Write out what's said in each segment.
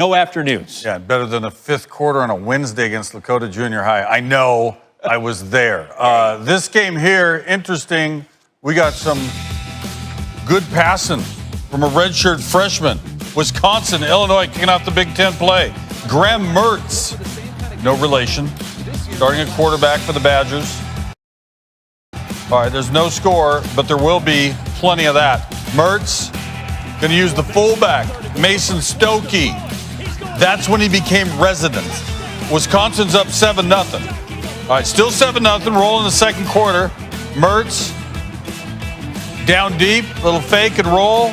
No afternoons. Yeah, better than a fifth quarter on a Wednesday against Lakota Junior High. I know, I was there. This game here, interesting. We got some good passing from a redshirt freshman. Wisconsin, Illinois kicking off the Big Ten play. Graham Mertz, no relation, starting at quarterback for the Badgers. All right, there's no score, but there will be plenty of that. Mertz going to use the fullback, Mason Stokey. That's when he became resident. Wisconsin's up 7-0. All right, still 7-0, rolling the second quarter. Mertz down deep, little fake and roll.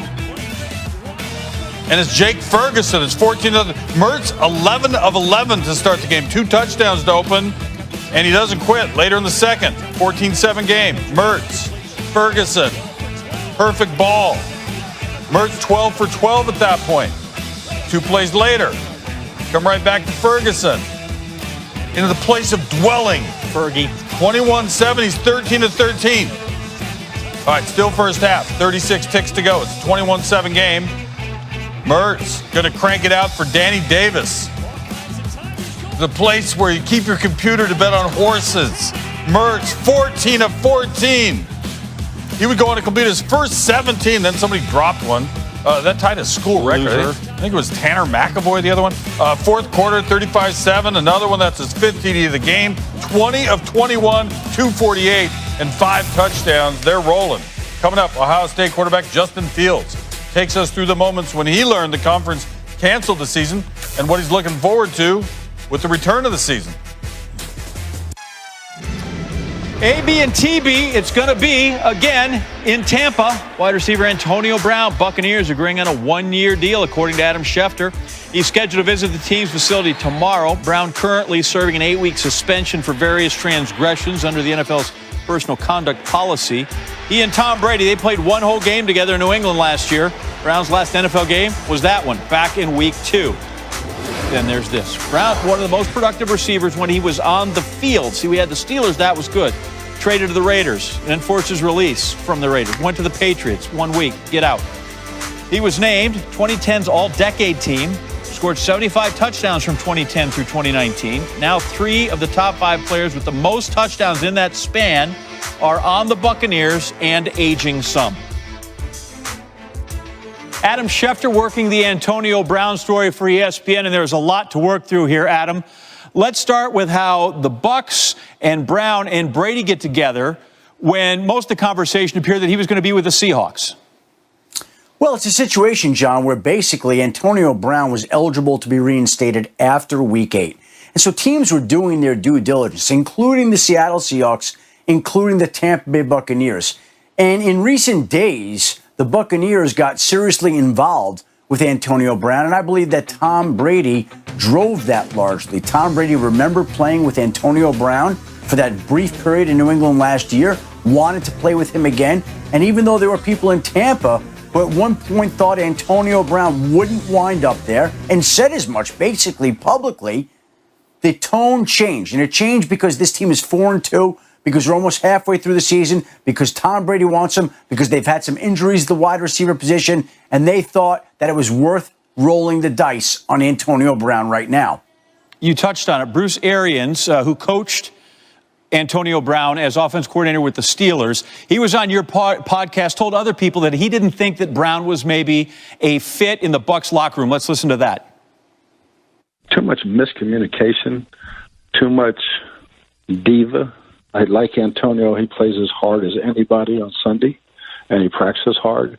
And it's Jake Ferguson. It's 14-0. Mertz, 11 of 11 to start the game. 2 touchdowns to open, and he doesn't quit. Later in the second, 14-7 game. Mertz, Ferguson, perfect ball. Mertz 12 for 12 at that point. 2 plays later, come right back to Ferguson. Into the place of dwelling. Fergie. 21-7, he's 13-13. All right, still first half, 36 ticks to go. It's a 21-7 game. Mertz going to crank it out for Danny Davis. The place where you keep your computer to bet on horses. Mertz, 14 of 14. He would go on to complete his first 17, then somebody dropped one. That tied a school record. I think it was Tanner McAvoy, the other one. Fourth quarter, 35-7. Another one, that's his 5th TD of the game. 20 of 21, 248, and 5 touchdowns. They're rolling. Coming up, Ohio State quarterback Justin Fields takes us through the moments when he learned the conference canceled the season and what he's looking forward to with the return of the season. AB and TB, it's going to be, again, in Tampa. Wide receiver Antonio Brown, Buccaneers agreeing on a 1-year deal, according to Adam Schefter. He's scheduled to visit the team's facility tomorrow. Brown currently serving an 8-week suspension for various transgressions under the NFL's personal conduct policy. He and Tom Brady, they played one whole game together in New England last year. Brown's last NFL game was that one, back in week 2. Then there's this. Brown, one of the most productive receivers when he was on the field. See, we had the Steelers. That was good. Traded to the Raiders and enforced his release from the Raiders. Went to the Patriots 1 week. Get out. He was named 2010's All-Decade Team. Scored 75 touchdowns from 2010 through 2019. Now 3 of the top 5 players with the most touchdowns in that span are on the Buccaneers and aging some. Adam Schefter working the Antonio Brown story for ESPN, and there's a lot to work through here, Adam. Let's start with how the Bucs and Brown and Brady get together when most of the conversation appeared that he was going to be with the Seahawks. Well, it's a situation, John, where basically Antonio Brown was eligible to be reinstated after Week 8. And so teams were doing their due diligence, including the Seattle Seahawks, including the Tampa Bay Buccaneers. And in recent days, the Buccaneers got seriously involved with Antonio Brown, and I believe that Tom Brady drove that largely. Tom Brady remembered playing with Antonio Brown for that brief period in New England last year, wanted to play with him again, and even though there were people in Tampa who at one point thought Antonio Brown wouldn't wind up there, and said as much, basically publicly, the tone changed. And it changed because this team is 4-2, because we're almost halfway through the season, because Tom Brady wants him, because they've had some injuries at the wide receiver position, and they thought that it was worth rolling the dice on Antonio Brown right now. You touched on it. Bruce Arians, who coached Antonio Brown as offense coordinator with the Steelers, he was on your podcast, told other people that he didn't think that Brown was maybe a fit in the Bucs locker room. Let's listen to that. Too much miscommunication, too much diva. I like Antonio. He plays as hard as anybody on Sunday, and he practices hard.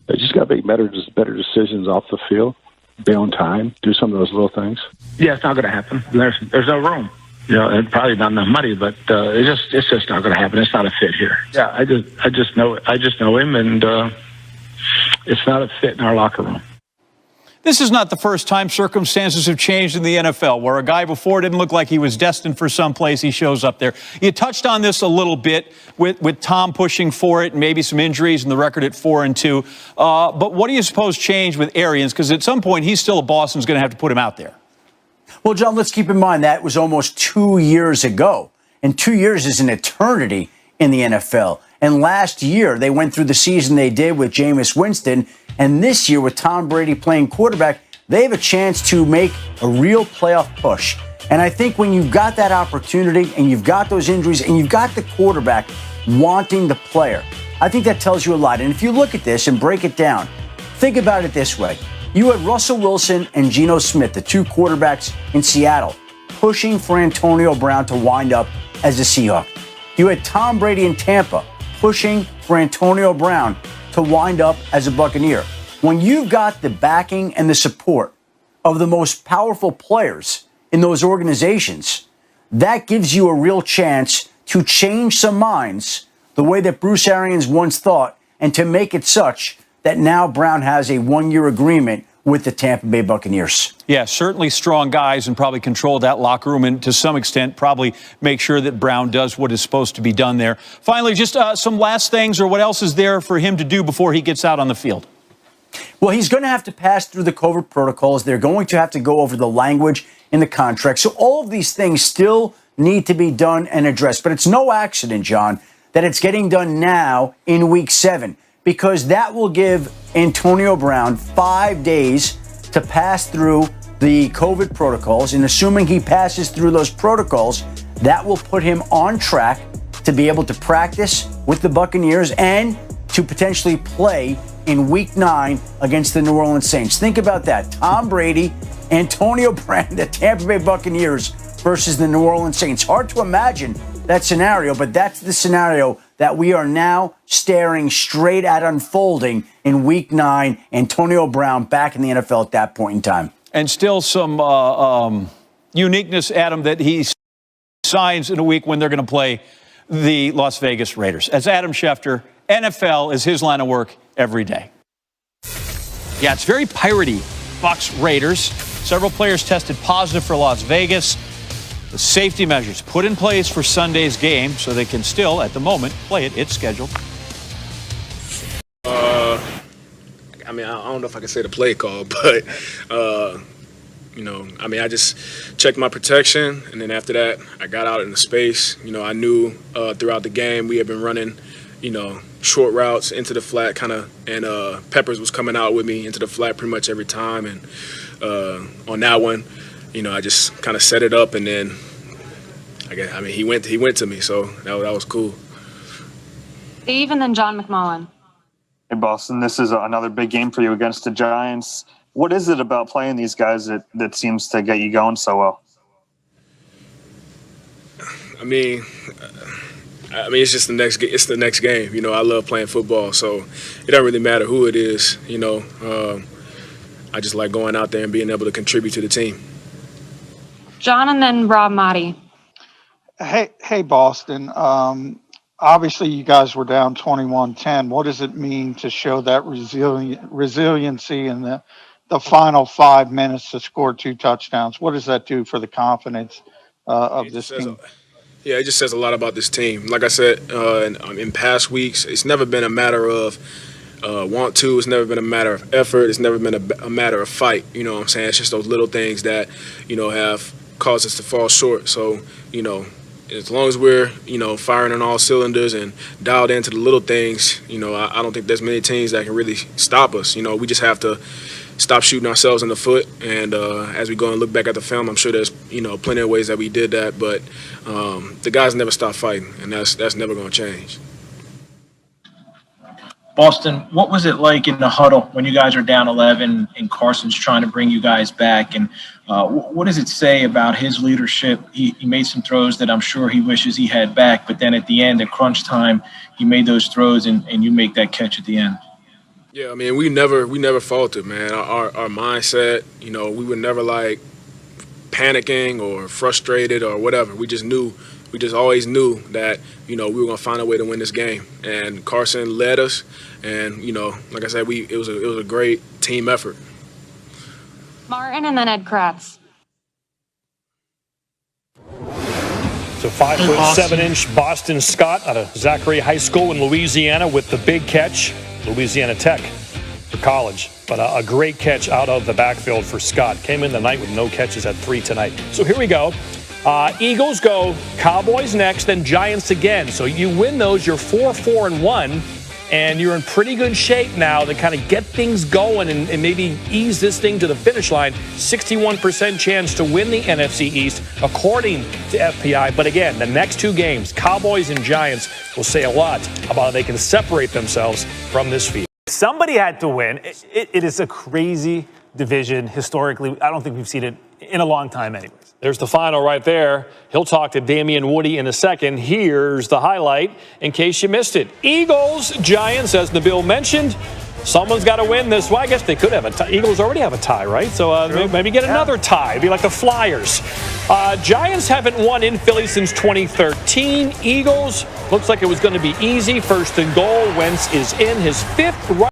They just got to make better decisions off the field, be on time, do some of those little things. Yeah, it's not going to happen. There's no room. You know, and probably not enough money, but it's just not going to happen. It's not a fit here. Yeah, I just know him, and it's not a fit in our locker room. This is not the first time circumstances have changed in the NFL, where a guy before didn't look like he was destined for someplace, he shows up there. You touched on this a little bit with Tom pushing for it and maybe some injuries and the record at 4-2. But what do you suppose changed with Arians? Because at some point, he's still a boss and is going to have to put him out there. Well, John, let's keep in mind that was almost 2 years ago. And 2 years is an eternity in the NFL. And last year, they went through the season they did with Jameis Winston. And this year, with Tom Brady playing quarterback, they have a chance to make a real playoff push. And I think when you've got that opportunity and you've got those injuries and you've got the quarterback wanting the player, I think that tells you a lot. And if you look at this and break it down, think about it this way. You had Russell Wilson and Geno Smith, the two quarterbacks in Seattle, pushing for Antonio Brown to wind up as a Seahawk. You had Tom Brady in Tampa pushing for Antonio Brown to wind up as a Buccaneer. When you've got the backing and the support of the most powerful players in those organizations, that gives you a real chance to change some minds the way that Bruce Arians once thought, and to make it such that now Brown has a one-year agreement with the Tampa Bay Buccaneers. Yeah, certainly strong guys and probably control that locker room and to some extent probably make sure that Brown does what is supposed to be done there. Finally, just some last things, or what else is there for him to do before he gets out on the field? Well, he's going to have to pass through the COVID protocols. They're going to have to go over the language in the contract. So all of these things still need to be done and addressed. But it's no accident, John, that it's getting done now in Week 7, because that will give Antonio Brown 5 days to pass through the COVID protocols. And assuming he passes through those protocols, that will put him on track to be able to practice with the Buccaneers and to potentially play in Week 9 against the New Orleans Saints. Think about that. Tom Brady, Antonio Brown, the Tampa Bay Buccaneers versus the New Orleans Saints. Hard to imagine that scenario, but that's the scenario that we are now staring straight at unfolding in Week 9. Antonio Brown back in the NFL at that point in time. And still some uniqueness, Adam, that he signs in a week when they're going to play the Las Vegas Raiders. As Adam Schefter, NFL is his line of work every day. Yeah, it's very piratey. Bucs Raiders. Several players tested positive for Las Vegas. The safety measures put in place for Sunday's game so they can still, at the moment, play it. It's scheduled. I mean, I don't know if I can say the play call, but, I just checked my protection, and then after that, I got out into space. I knew throughout the game we had been running, short routes into the flat and Peppers was coming out with me into the flat pretty much every time. And on that one, I just kind of set it up, and then he went to me, so that was cool. Steve and then John McMullen. Hey, Boston, this is another big game for you against the Giants. What is it about playing these guys that seems to get you going so well? I mean, it's just the next game. I love playing football, so it doesn't really matter who it is. I just like going out there and being able to contribute to the team. John and then Rob Motti. Hey, Boston. Obviously, you guys were down 21-10. What does it mean to show that resiliency in the final 5 minutes to score 2 touchdowns? What does that do for the confidence of this team? Yeah, it just says a lot about this team. Like I said, in past weeks, it's never been a matter of want to. It's never been a matter of effort. It's never been a matter of fight. You know what I'm saying? It's just those little things that, have caused us to fall short. So, as long as we're, firing on all cylinders and dialed into the little things, I don't think there's many teams that can really stop us. We just have to stop shooting ourselves in the foot. And as we go and look back at the film, I'm sure there's, plenty of ways that we did that. But the guys never stop fighting, and that's never going to change. Boston, what was it like in the huddle when you guys are down 11 and Carson's trying to bring you guys back? And what does it say about his leadership? He made some throws that I'm sure he wishes he had back, but then at the end, at crunch time, he made those throws and you make that catch at the end. Yeah, I mean, we never faltered, man. Our mindset, we were never like panicking or frustrated or whatever. We just always knew that, we were going to find a way to win this game. And Carson led us. And, like I said, it was a great team effort. Martin and then Ed Kratz. So 5'7" Boston Scott out of Zachary High School in Louisiana with the big catch. Louisiana Tech for college. But a great catch out of the backfield for Scott. Came in the night with no catches at 3 tonight. So here we go. Eagles go, Cowboys next, then Giants again. So you win those, you're 4-4-1. and you're in pretty good shape now to kind of get things going and maybe ease this thing to the finish line. 61% chance to win the NFC East, according to FPI. But again, the next two games, Cowboys and Giants, will say a lot about how they can separate themselves from this field. Somebody had to win. It is a crazy division historically. I don't think we've seen it in a long time anyways. There's the final right there. He'll talk to Damian Woody in a second. Here's the highlight in case you missed it. Eagles, Giants, as Nabil mentioned. Someone's got to win this. Well, I guess they could have a tie. Eagles already have a tie, right? So maybe get another tie. It'd be like the Flyers. Giants haven't won in Philly since 2013. Eagles, looks like it was going to be easy. First and goal. Wentz is in his fifth right.